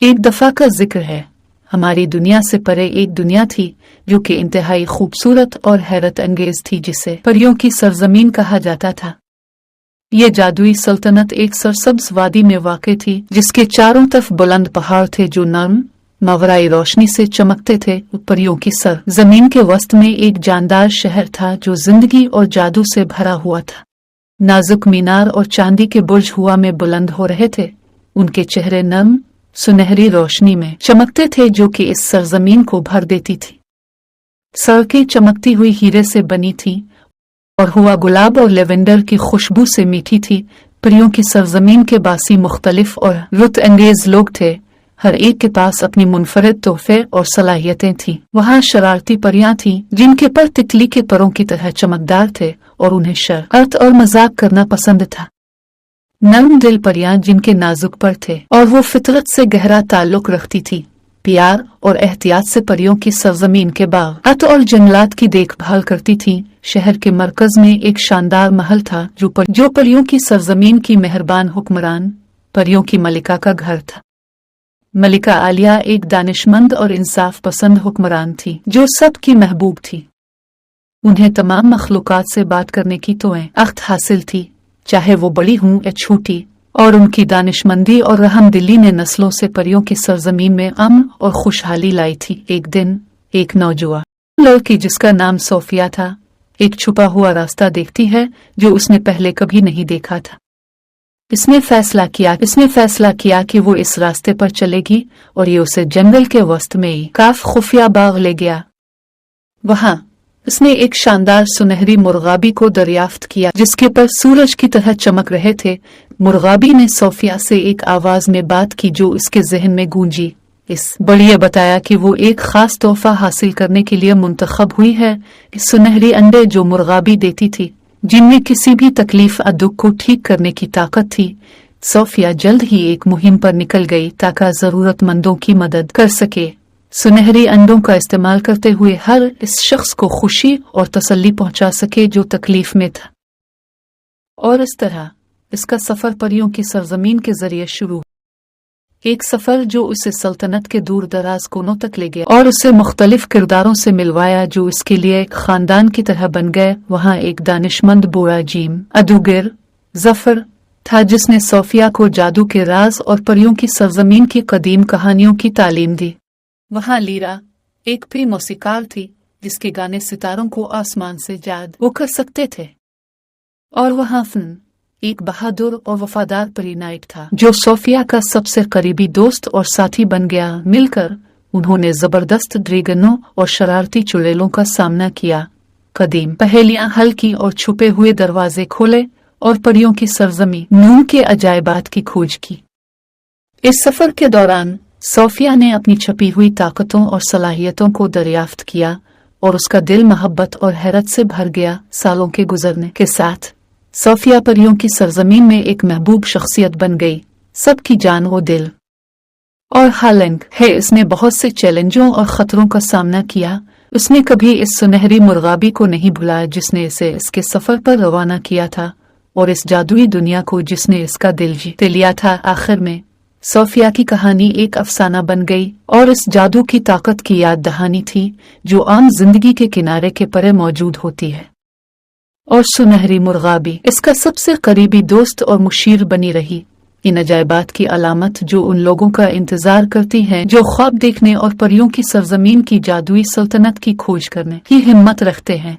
एक दफा का जिक्र है, हमारी दुनिया से परे एक दुनिया थी जो कि इंतहाई खूबसूरत और हैरत अंगेज थी, जिसे परियों की सरजमीन कहा जाता था। ये जादुई सल्तनत एक सरसब्ज वादी में वाक़ थी, जिसके चारों तरफ बुलंद पहाड़ थे जो नर्म मावराई रोशनी से चमकते थे। परियों की सर जमीन के वस्त में एक जानदार शहर था जो जिंदगी और जादू से भरा हुआ था। नाजुक मीनार और चांदी के बुर्ज हवा में बुलंद हो रहे थे। उनके चेहरे नर्म सुनहरी रोशनी में चमकते थे जो कि इस सरजमीन को भर देती थी। सड़कें चमकती हुई हीरे से बनी थी और हवा गुलाब और लेवेंडर की खुशबू से मीठी थी। परियों की सरजमीन के बासी मुख्तलिफ और लुत्फ अंगेज लोग थे, हर एक के पास अपनी मुनफरिद तोहफे और सलाहियतें थीं। वहाँ शरारती परियां थीं जिनके पर तितली के परों की तरह चमकदार थे और उन्हें शरारत और मजाक करना पसंद था। नर्म दिल परियां जिनके नाजुक पर थे और वो फितरत से गहरा ताल्लुक रखती थी। प्यार और एहतियात से परियों की सरजमीन के बाग़ात और जंगलात की देखभाल करती थीं। शहर के मरकज में एक शानदार महल था जो परियों की सरजमीन की मेहरबान हुक्मरान परियों की मलिका का घर था। मलिका आलिया एक दानिशमंद और इंसाफ पसंद हुक्मरान थी जो सबकी महबूब थी। उन्हें तमाम मखलूकात से बात करने की तौक़ हासिल थी, चाहे वो बड़ी हों या छोटी, और उनकी दानिशमंदी और रहमदिली ने नस्लों से परियों की सरजमीन में अमन और खुशहाली लाई थी। एक दिन एक नौजवान लड़की जिसका नाम सोफिया था एक छुपा हुआ रास्ता देखती है जो उसने पहले कभी नहीं देखा था। इसने फैसला किया कि वो इस रास्ते पर चलेगी और ये उसे जंगल के वस्त में ही काफ खुफिया बाग ले गया। वहाँ उसने एक शानदार सुनहरी मुर्गाबी को दरियाफ्त किया जिसके पर सूरज की तरह चमक रहे थे। मुर्गाबी ने सोफिया से एक आवाज में बात की जो उसके जहन में गूंजी। इस बड़िए बताया कि वो एक खास तोहफा हासिल करने के लिए मुंतखब हुई है। सुनहरी अंडे जो मुर्गाबी देती थी, जिनमें किसी भी तकलीफ या दुख को ठीक करने की ताकत थी। सोफिया जल्द ही एक मुहिम पर निकल गई ताकि जरूरतमंदों की मदद कर सके। सुनहरी अंडों का इस्तेमाल करते हुए हर इस शख्स को खुशी और तसल्ली पहुंचा सके जो तकलीफ में था। और इस तरह इसका सफर परियों की सरजमीन के जरिए शुरू। एक सफर जो उसे सल्तनत के दूर दराज कोनों तक ले गया और उसे मुख्तलिफ किरदारों से मिलवाया जो इसके लिए एक खानदान की तरह बन गए। वहाँ एक दानिशमंद बूढ़ा जीम अदुगिर जफर था जिसने सोफिया को जादू के राज और परियों की सरजमीन की कदीम कहानियों की तालीम दी। वहाँ लीरा एक प्रिय मौसीकार थी जिसके गाने सितारों को आसमान से जादू कर सकते थे। और वहाँ फन एक बहादुर और वफादार परी नाइट था जो सोफिया का सबसे करीबी दोस्त और साथी बन गया। मिलकर उन्होंने जबरदस्त ड्रैगनों और शरारती चुड़ैलों का सामना किया, कदीम पहेलियां हल की और छुपे हुए दरवाजे खोले और परियों की सरजमी नून के अजायबात की खोज की। इस सफर के दौरान सोफिया ने अपनी छपी हुई ताकतों और सलाहियतों को दरियाफ्त किया और उसका दिल मोहब्बत और हैरत से भर गया। सालों के गुजरने के साथ सोफिया परियों की सरजमीन में एक महबूब शख्सियत बन गई, सबकी जान वो दिल। और हालांकि इसने बहुत से चैलेंजों और खतरों का सामना किया, उसने कभी इस सुनहरी मुर्गाबी को नहीं भुलाया जिसने इसे इसके सफर पर रवाना किया था और इस जादुई दुनिया को जिसने इसका दिल जीत लिया था। आखिर में सोफिया की कहानी एक अफसाना बन गई और इस जादू की ताकत की याद दहानी थी जो आम जिंदगी के किनारे के परे मौजूद होती है। और सुनहरी मुर्गाबी इसका सबसे करीबी दोस्त और मुशीर बनी रही। इन अजायबात की अलामत जो उन लोगों का इंतजार करती हैं जो ख्वाब देखने और परियों की सरजमीन की जादुई सल्तनत की खोज करने की हिम्मत रखते हैं।